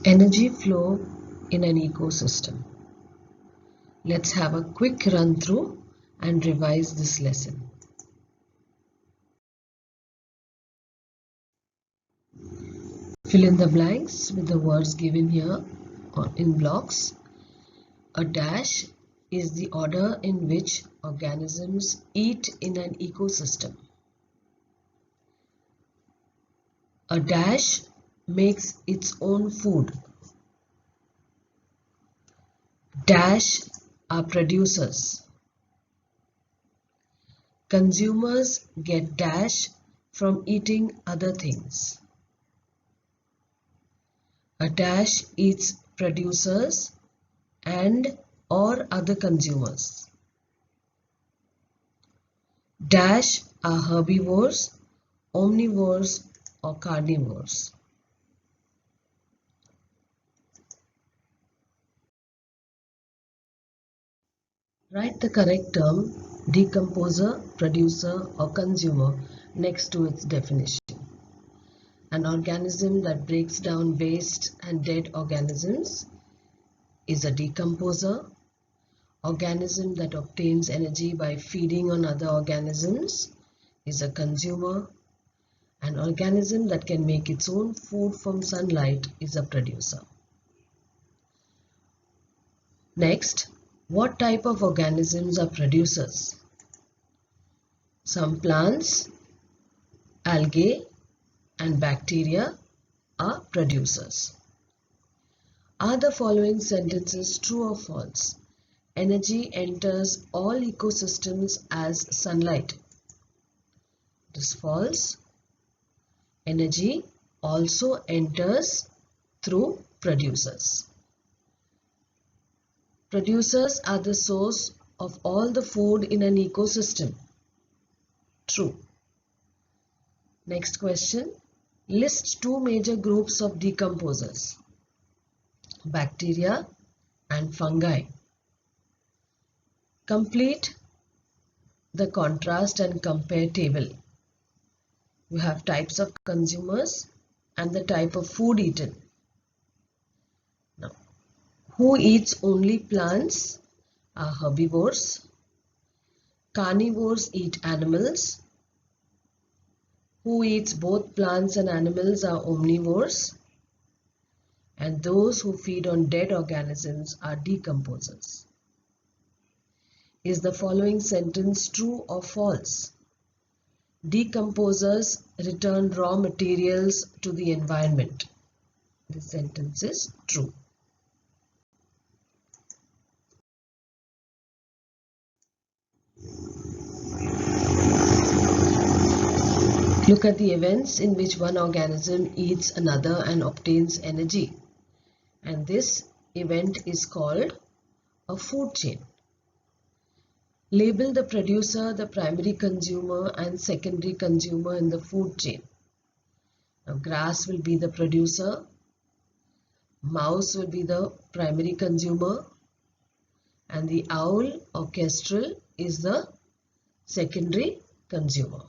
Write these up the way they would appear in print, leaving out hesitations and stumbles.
Energy flow in an ecosystem. Let's have a quick run through and revise this lesson. Fill in the blanks with the words given here in blocks. A dash is the order in which organisms eat in an ecosystem. A dash makes its own food. Dash are producers. Consumers get dash from eating other things. A dash eats producers and or other consumers. Dash are herbivores, omnivores or carnivores. Write the correct term decomposer, producer or consumer next to its definition. An organism that breaks down waste and dead organisms is a decomposer. Organism that obtains energy by feeding on other organisms is a consumer. An organism that can make its own food from sunlight is a producer. Next, what type of organisms are producers? Some plants, algae, and bacteria are producers. Are the following sentences true or false? Energy enters all ecosystems as sunlight. It is false. Energy also enters through producers. Producers are the source of all the food in an ecosystem. True. Next question. List two major groups of decomposers: bacteria and fungi. Complete the contrast and compare table. You have types of consumers and the type of food eaten. Now, who eats only plants are herbivores. Carnivores eat animals. Who eats both plants and animals are omnivores. And those who feed on dead organisms are decomposers. Is the following sentence true or false? Decomposers return raw materials to the environment. This sentence is true. Look at the events in which one organism eats another and obtains energy. And this event is called a food chain. Label the producer, the primary consumer and secondary consumer in the food chain. Now, grass will be the producer, mouse will be the primary consumer, and the owl or kestrel is the secondary consumer.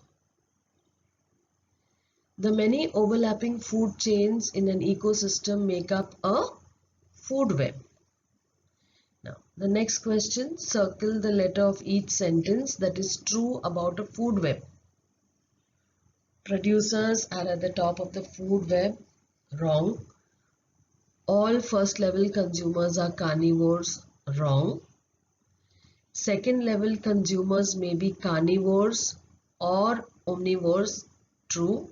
The many overlapping food chains in an ecosystem make up a food web. Now, the next question, circle the letter of each sentence that is true about a food web. Producers are at the top of the food web. Wrong. All first level consumers are carnivores. Wrong. Second level consumers may be carnivores or omnivores. True.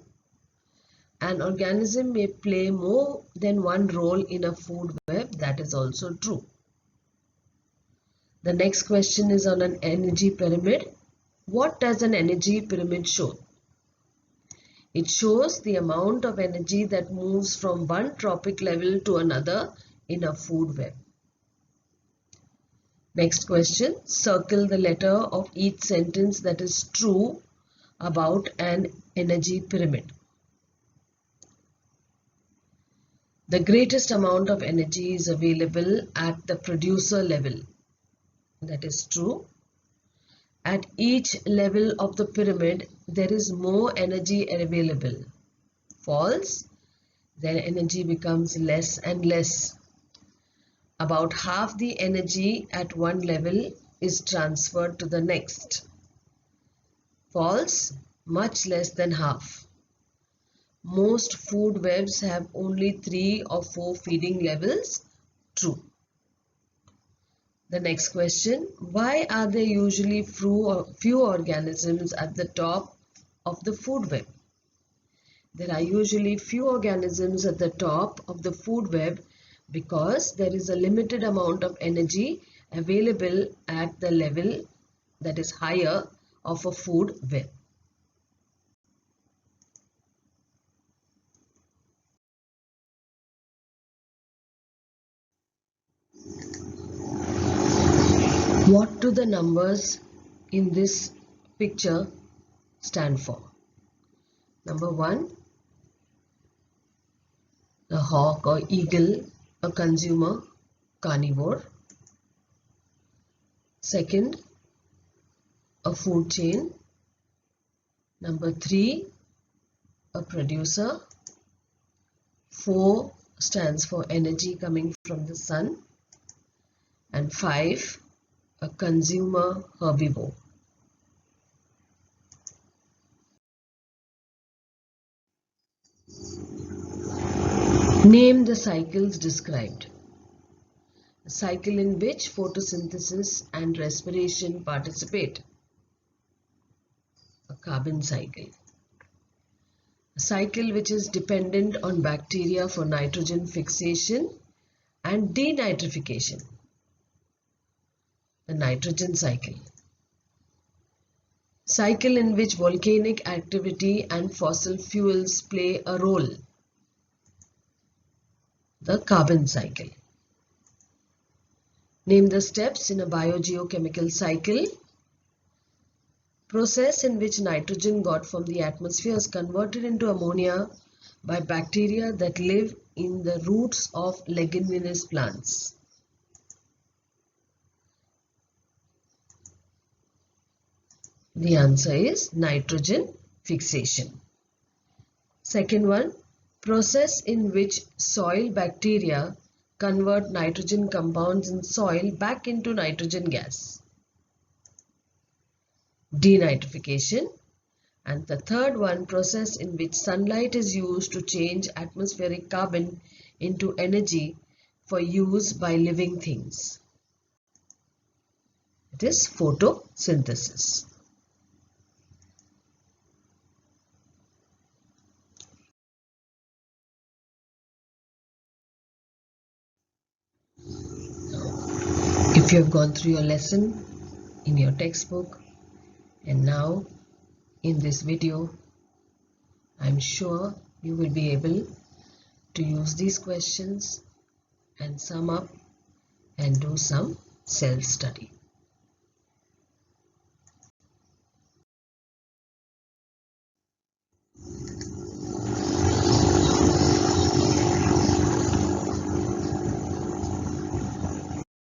An organism may play more than one role in a food web. That is also true. The next question is on an energy pyramid. What does an energy pyramid show? It shows the amount of energy that moves from one trophic level to another in a food web. Next question, circle the letter of each sentence that is true about an energy pyramid. The greatest amount of energy is available at the producer level. That is true. At each level of the pyramid, there is more energy available. False. their energy becomes less and less. About half the energy at one level is transferred to the next. False, much less than half. Most food webs have only 3 or 4 feeding levels. True. The next question, why are there usually few organisms at the top of the food web? There are usually few organisms at the top of the food web because there is a limited amount of energy available at the level that is higher of a food web. What do the numbers in this picture stand for? Number 1, the hawk or eagle, a consumer, carnivore. Second, a food chain. Number 3, a producer. 4 stands for energy coming from the sun. And 5, a consumer herbivore. Name the cycles described. A cycle in which photosynthesis and respiration participate. A carbon cycle. A cycle which is dependent on bacteria for nitrogen fixation and denitrification. The nitrogen cycle. Cycle in which volcanic activity and fossil fuels play a role. The carbon cycle. Name the steps in a biogeochemical cycle. Process in which nitrogen got from the atmosphere is converted into ammonia by bacteria that live in the roots of leguminous plants. The answer is nitrogen fixation. Second one, process in which soil bacteria convert nitrogen compounds in soil back into nitrogen gas. Denitrification. And the third one, process in which sunlight is used to change atmospheric carbon into energy for use by living things. It is photosynthesis. If you have gone through your lesson in your textbook and now in this video, I'm sure you will be able to use these questions and sum up and do some self-study.